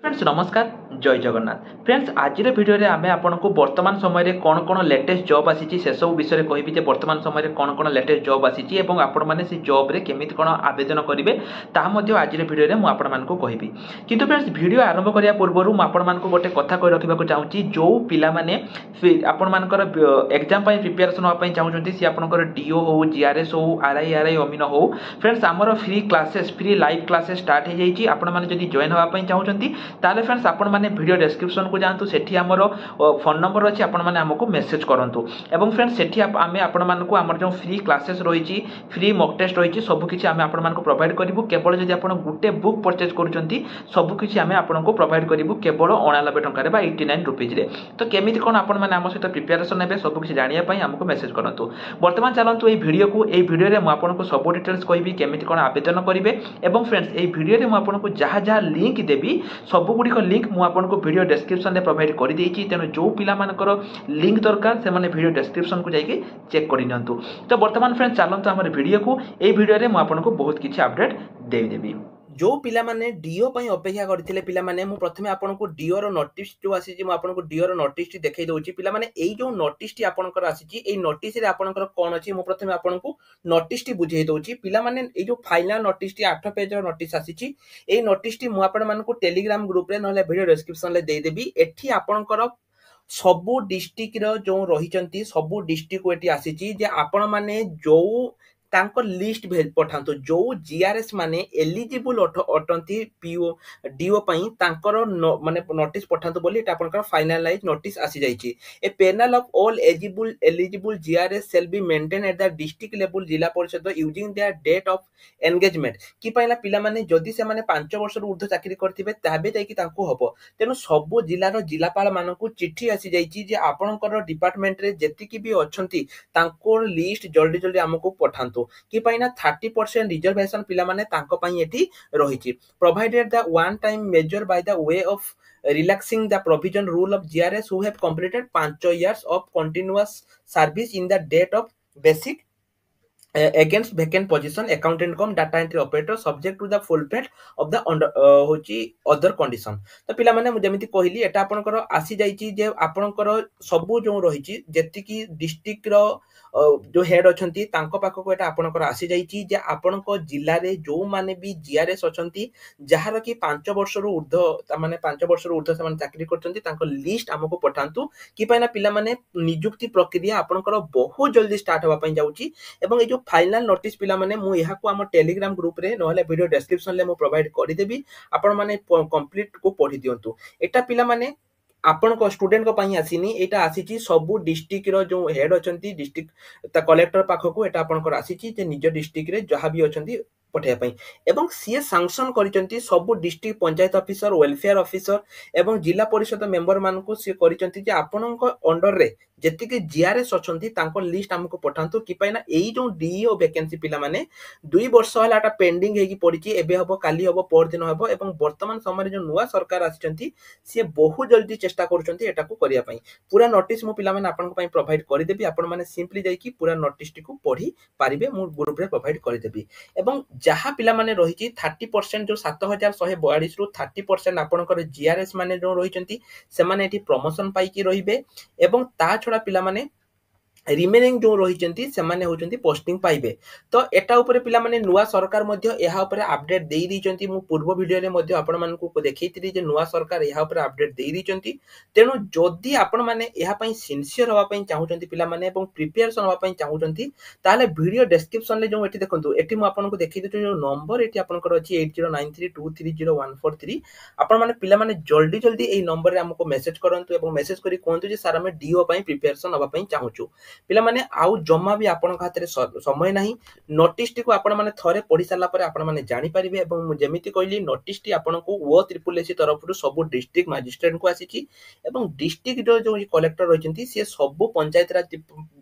Friends नमस्कार जय Jagannath friends आज भिडियो रे आमे आपनको वर्तमान समय कौन कौन लेटेस्ट जॉब आसी से सब विषय कहबी जे वर्तमान समय कौन कौन लेटेस्ट जॉब आसी एवं आपण माने से जॉब रे केमिति कौन आवेदन करेंगे ताहा मध्ये आज भिडियो रे मु आपण मानको कहबी किंतु फ्रेंड्स वीडियो आरंभ करिया पूर्व मु आपण मानको गोटे कथा कहि रखिबा चाहूची जो पिला माने आपण मानकर एग्जाम पई प्रिपरेशन होआ पई चाहूचंती सी आपनकर डीओ हो जीआरएस हो आरआई अमीन हो फ्रेंड्स आमर free classes free live classes start हो जाइए आपण माने जदी जॉइन होआ पई चाहूचंती ताले फ्रेंड्स आपण माने वीडियो डिस्क्रिप्शन को जानतु सेठी हमर फोन नंबर अछि आपण माने हमको मेसेज करंतु एवं फ्रेंड्स सेठी आमे आपण मानको हमर जो फ्री क्लासेस रहिछि फ्री मॉक टेस्ट रहिछि सब किछि आमे आपण मानको प्रोवाइड करिवु केवल जदी आपण गुटे बुक परचेज करूचंती सब किछि आमे आपनको प्रोवाइड करिवु केवल 89 टंका रे बा 89 रुपीज रे तो केमिति कोन आपण माने हम सहित प्रिपरेशन हेबे सब किछि जानिया पई हमको मेसेज करंतु वर्तमान चलंतु ए वीडियो रे मु आपनको सब डिटेल्स कहबी केमिति कोन आवेदन करिवे एवं फ्रेंड्स ए वीडियो रे मु आपनको जहा जहा लिंक देबी सब गुडी को लिंक मु आपनको वीडियो डिस्क्रिप्शन रे प्रोवाइड कर देछि तेनो जो पिला मानकर लिंक दरकार से माने वीडियो डिस्क्रिप्शन को जाइके चेक करि नियंतु तो वर्तमान फ्रेंड्स चलंतु हमर वीडियो को ए वीडियो रे मु आपनको बहुत किछि अपडेट देबी जो पिला माने डीओ पई अपेक्षा करथिले पिला माने मु प्रथमे आपनको डीओ रो नोटिस जो आसी जे मु आपनको डीओ रो नोटिस टी देखाई दोछि पिला माने एई जो नोटिस टी आपनकर आसी छि एई नोटिस रे आपनकर कोन अछि मु प्रथमे आपनको नोटिस टी बुझेई दोछि पिला माने एई जो फाइनल नोटिस टी 8 पेज रो नोटिस आसी छि एई नोटिस टी मु आपन मानको टेलीग्राम ग्रुप रे नले वीडियो डिस्क्रिप्शन ले देई देबी एठी आपनकर सबु डिस्ट्रिक्ट रो जो रहिचंती सबु डिस्ट्रिक्ट को एठी आसी छि जे आपण माने जो तांको लिस्ट भेज पठांतो जो जीआरएस माने एलिजिबल अटंती पीओ डीओ पई तांकर माने नोटिस पठांतो बोली एटा आपनकर फाइनलाइज नोटिस आसी जाईची a panel of all eligible GRS shall be maintain at the district level Zila Parishad using their date of engagement कि पइला पिला माने जदी से माने 5 वर्ष रो ऊर्ध्व चाकरी करथिबे ताबे जाई कि तांको हबो तेनु सब जिला रो जिलापाल मानकु चिट्ठी आसी जाईची जे आपनकर डिपार्टमेंट रे जेति कि भी अछंती तांको लिस्ट जल्दी जल्दी हमकु पठांतो कि पाइना 30% रिजर्वेशन पिला माने तांको पई एठी रहिछि provided the one time measure by the way of relaxing the provision rule of GRS who have completed 5 years of continuous service in the date of basic against vacant position accountant com data entry operator subject to the fulfillment of the होची other condition तो पिला माने मु जेमिति कहली एटा आपनकर आसी जाईची जे आपनकर सबु जो रहिची जेति की डिस्ट्रिक्ट रो जो हेड अछंती तांको पाखो को एटा आपनकर आसी जाईची जे आपनको जिल्ला रे जो माने भी जीआरएस अछंती जहार की 5 वर्ष रो ऊर्ध्व माने 5 वर्ष रो ऊर्ध्व से माने चाकरी करछंती तांको लिस्ट हमको पठांतु कि पाइना पिला माने नियुक्ति प्रक्रिया आपनकर बहुत जल्दी स्टार्ट होबा पई जाउची एवं ए जो फाइनल नोटिस पिला माने मु यहा को हम टेलीग्राम ग्रुप रे नहले वीडियो डिस्क्रिप्शन ले मु प्रोवाइड करि देबी आपण माने कंप्लीट को पढी दियंतु एटा पिला माने आपण को स्टूडेंट को पई आसीनी एटा आसीची सबु डिस्ट्रिक्ट रो जो हेड अछंती डिस्ट्रिक्ट ता कलेक्टर पाखो को एटा आपण को आसीची जे निज डिस्ट्रिक्ट रे जहा भी अछंती पठे पई एवं सीए सैंक्शन करिसंती सबु district panchayat officer welfare officer एवं जिला परिषद मेंबर मान को से करिसंती जे आपनक अंडर रे जेति के जीआरएस अछंती तांको लिस्ट हमको पठांतु कि पाइना एई जो डीओ वैकेंसी पिला माने 2 वर्ष हलाटा पेंडिंग हेकी पड़िची एबे हबो काली हबो पर दिन हबो एवं वर्तमान समय जो नुवा सरकार आछंती से बहुत जल्दी चेष्टा करूछंती एटा को करिया पई पूरा नोटिस मु पिला माने आपन को पई प्रोवाइड करि देबी आपन माने सिंपली जाई कि पूरा नोटिस टी को पढी पारिबे मु ग्रुप रे प्रोवाइड करि देबी एवं जहा पिला माने रहिची 30% जो 7142 रु 30% आपनकर जीआरएस माने जो रहिचंती से माने एठी प्रमोशन पाई कि रहिबे एवं ता छडा पिला माने रिमेनिंग जो रहिचंती से माने होचंती पोस्टिंग पाइबे तो एटा ऊपर पिला माने नुवा सरकार मध्य एहा ऊपर अपडेट देई दिचंती मु पूर्व वीडियो रे मध्य आपण मानकु को देखैतिरी जे नुवा सरकार एहा ऊपर अपडेट देई दिचंती तेनु जदी आपण माने एहा पई सिंसियर होवा पई चाहउचंती पिला माने एवं प्रिपरेशन होवा पई चाहउचंती ताले वीडियो डिस्क्रिप्शन ले जो एठी देखंतु एठी मु आपन को देखै दिचो जो नंबर एठी आपनकर अछि 8093230143 आपण माने पिला माने जल्दी जल्दी एई नंबर रे हमको मेसेज करंतु एवं मेसेज करी कोंतु जे सारा में डीओ पई प्रिपरेशन होवा पई चाहउचु पिला माने आउ जम्मा भी आपन हाथ रे समय नाही नोटिस टी को आपन माने थरे पढी साला परे आपन माने जानि परिबे एवं मु जेमिति कहली नोटिस टी आपन को ओ ट्रिपल एसी तरफ रु सब डिस्ट्रिक्ट मजिस्ट्रेट को आसीची एवं डिस्ट्रिक्ट जो कलेक्टर रहिचंती से सब पंचायत राज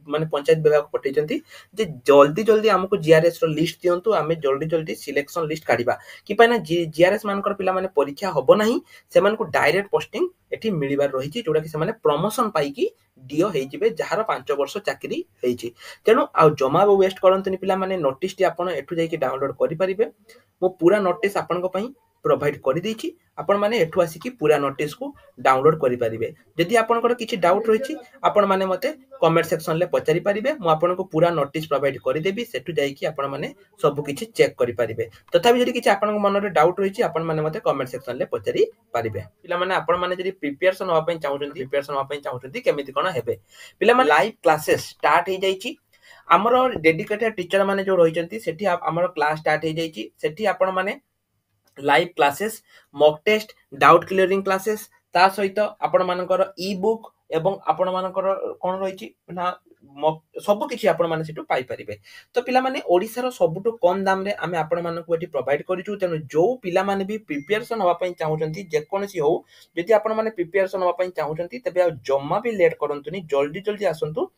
माने पंचायत विभाग को पठैचंती जे जल्दी जल्दी हमको जीआरएस रो लिस्ट दियंतु आमे जल्दी जल्दी सिलेक्शन लिस्ट काढिबा कि पाना जीआरएस मानकर पिला माने परीक्षा हबो नाही से मान को डायरेक्ट पोस्टिंग एठी मिलिबार रहिची जोडा कि से माने प्रमोशन पाई कि डीओ हेइ जिबे जहार 5 वर्ष चाकरी हेइची तेनु आ जमा वेस्ट करंतनी पिला माने नोटिस टी आपन एठु जाई कि डाउनलोड करि परिबे मो पूरा नोटिस आपन को पई प्रोवाइड कर देछि आपण माने एठु आसी पूरा नोटिस को डाउनलोड करि परिबे जदि आपनकर किछि डाउट रहिछि आपण माने मते कमेंट सेक्शन ले पचारि परिबे मु आपनको पूरा नोटिस प्रोवाइड करि देबी सेठु जाई कि आपण माने सब किछि चेक करि परिबे तथापि जदि किछि आपनको मन रे डाउट रहिछि आपण माने मते कमेंट सेक्शन ले पचारि परिबे पिला माने आपण माने जदि प्रिपरेशन होबा पई चाहउछन्ती केमिति कोन हेबे पिला माने लाइव क्लासेस स्टार्ट हे जाईछि हमरो डेडिकेटेड टीचर माने जो रहिचंती सेठी हमरो क्लास स्टार्ट हे जाईछि सेठी आपण माने live classes mock test doubt clearing classes ता सहित आपण मानकर ई बुक एवं आपण मानकर कोन रहिछि ना सब किछि आपण माने सेटु पाई परिबे तो पिला माने ओडिसा रो सबटु कम दाम रे आमे आपण मानकु एठी प्रोवाइड करिछु तेनु जो पिला माने भी प्रिपरेशन होबा पई चाहउचंती जे कोनसी हो जदि आपण माने प्रिपरेशन होबा पई चाहउचंती तबे आ जम्मा भी लेट करंतुनी जल्दी जल्दी आसंतु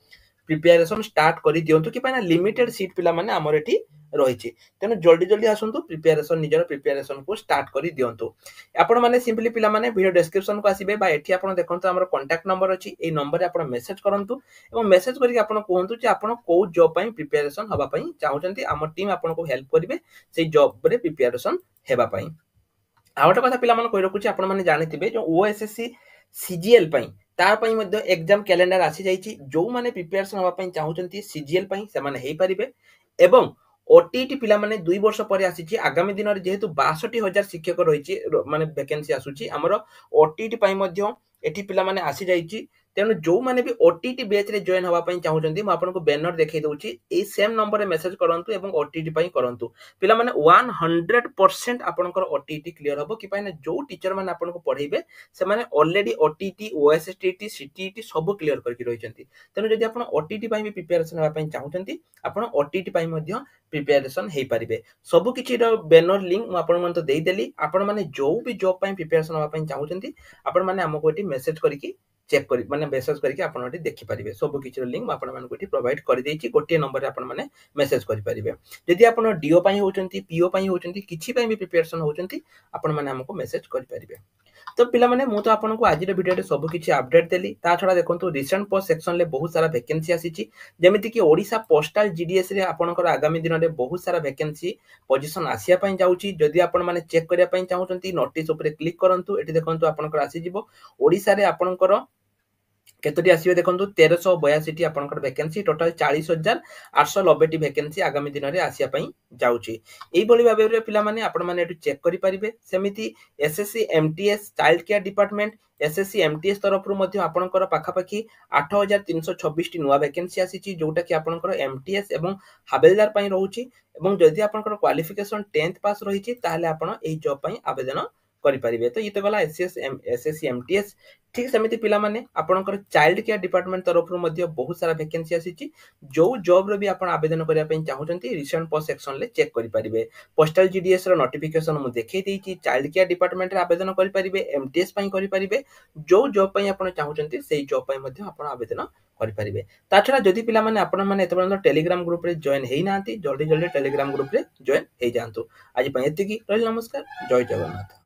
प्रिपरेशन स्टार्ट करि दियंतु कि पाना लिमिटेड सीट पिला माने हमर एठी रहिछि तेनु जल्दी जल्दी आसंतु प्रिपरेशन निजर प्रिपरेशन को स्टार्ट करि दियंतु आपण माने सिंपली पिला माने वीडियो डिस्क्रिप्शन को आसीबे बा एठी आपण देखंतु हमर कांटेक्ट नंबर अछि ए नंबर रे आपण मेसेज करंतु एवं मेसेज करि आपण कहंतु जे आपण को जॉब पई प्रिपरेशन होबा पई चाहउचंती हमर टीम आपण को हेल्प करिवे सेई जॉब रे प्रिपरेशन हेबा पई आउटा कथा पिला माने कहि रखुछि आपण माने जानिथिबे जो ओएसएससी सीजीएल पई तार पई मध्ये एग्जाम कैलेंडर आसी जाईछि जो माने प्रिपरेशन होबा पई चाहउचंती सीजीएल पई से माने हेई परिबे एवं ओटीटी पिला माने 2 वर्ष परे आसीछि आगामी दिन रे जेहेतु 62000 शिक्षक रहिछि माने वैकेंसी आसुछि हमरो ओटीटी पई मध्ये एठी पिला माने आसी जाईछि तेनु जो माने भी ओटीटी बैच रे जॉइन होबा पई चाहउचंती म आपनको बैनर देखाई दउछि ए सेम नंबर रे मेसेज करंतु एवं ओटीटी पई करंतु पिला माने 100% आपनकर ओटीटी क्लियर होबो कि पाइने जो टीचर माने आपनको पढाइबे से माने ऑलरेडी ओटीटी ओएसटीटी सीटीटी सब क्लियर करके रहिचंती तेनु जदि आपण ओटीटी पई भी प्रिपरेशन होबा पई चाहउचंती आपण ओटीटी पई मध्ये प्रिपरेशन हेई परिबे सब किछि रो बैनर लिंक म आपण मन तो देई देली आपण माने जो भी जॉब पई प्रिपरेशन होबा पई चाहउचंती आपण माने हमको एटी मेसेज करिकि चेक करी माने मेसेज करके आपण एटी देखि परिबे सब किछि लिंक आपण मानको एटी प्रोवाइड कर देछि गोटे नंबर रे आपण माने मेसेज करि परिबे जदि आपण डीओ पई होचंती पीओ पई होचंती किछि पई भी प्रिपरेशन होचंती आपण माने हमको मेसेज करि परिबे तो पिला माने मु तो आपनको आज रे वीडियो रे सब किछि अपडेट देली ता छडा देखंतु रिसेंट पोस्ट सेक्शन ले बहुत सारा वैकेंसी आसीछि जेमिति कि ओडिसा पोस्टल जीडीएस रे आपनकर आगामी दिन रे बहुत सारा वैकेंसी पोजीशन आसिया पई जाउछि जदि आपण माने चेक करिया पई चाहउचंती नोटिस ऊपर क्लिक करंतु एठी देखंतु आपनकर आसी जिवो ओडिसा रे आपनकर केतोटी आसीबे देखंतु 1382 टी आपनकर वैकेंसी टोटल 40890 टी वैकेंसी आगामी दिन रे आसिया पई जाउची एई बोली भाबे रे पिला माने आपण माने एटु चेक करि परिबे सेमिति SSC MTS child care department SSC MTS तरफ रु मध्ये आपनकर पाखा पाखी 8326 टी नुवा वैकेंसी आसीची जोटा कि आपनकर एमटीएस एवं हाबेलदार पई रहूची एवं जदि आपनकर क्वालिफिकेशन 10th पास रहिची ताहाले आपण एई जॉब पई आवेदन करि परिबे तो इते गला एसएससी एमटीएस ठीक सेमिति पिला माने आपनकर चाइल्ड केयर डिपार्टमेंट तरफ रु मध्ये बहुत सारा वैकेंसी आसीची जो जॉब रे भी आपण आवेदन करिया पई चाहउचंती रिसेंट पोस्ट सेक्शन ले चेक करि परिबे पोस्टल जीडीएस रो नोटिफिकेशन मु देखै देछि चाइल्ड केयर डिपार्टमेंट रे आवेदन करि परिबे एमटीएस पई करि परिबे जो जॉब पई आपण चाहउचंती सेही जॉब पई मध्ये आपण आवेदन करि परिबे ता छडा जदि पिला माने आपण माने एतबन टेलीग्राम ग्रुप रे जॉइन हेइ नांती जल्दी जल्दी टेलीग्राम ग्रुप रे जॉइन हेइ जानतु आज पई एतिकी रहल नमस्कार जय जगन्नाथ।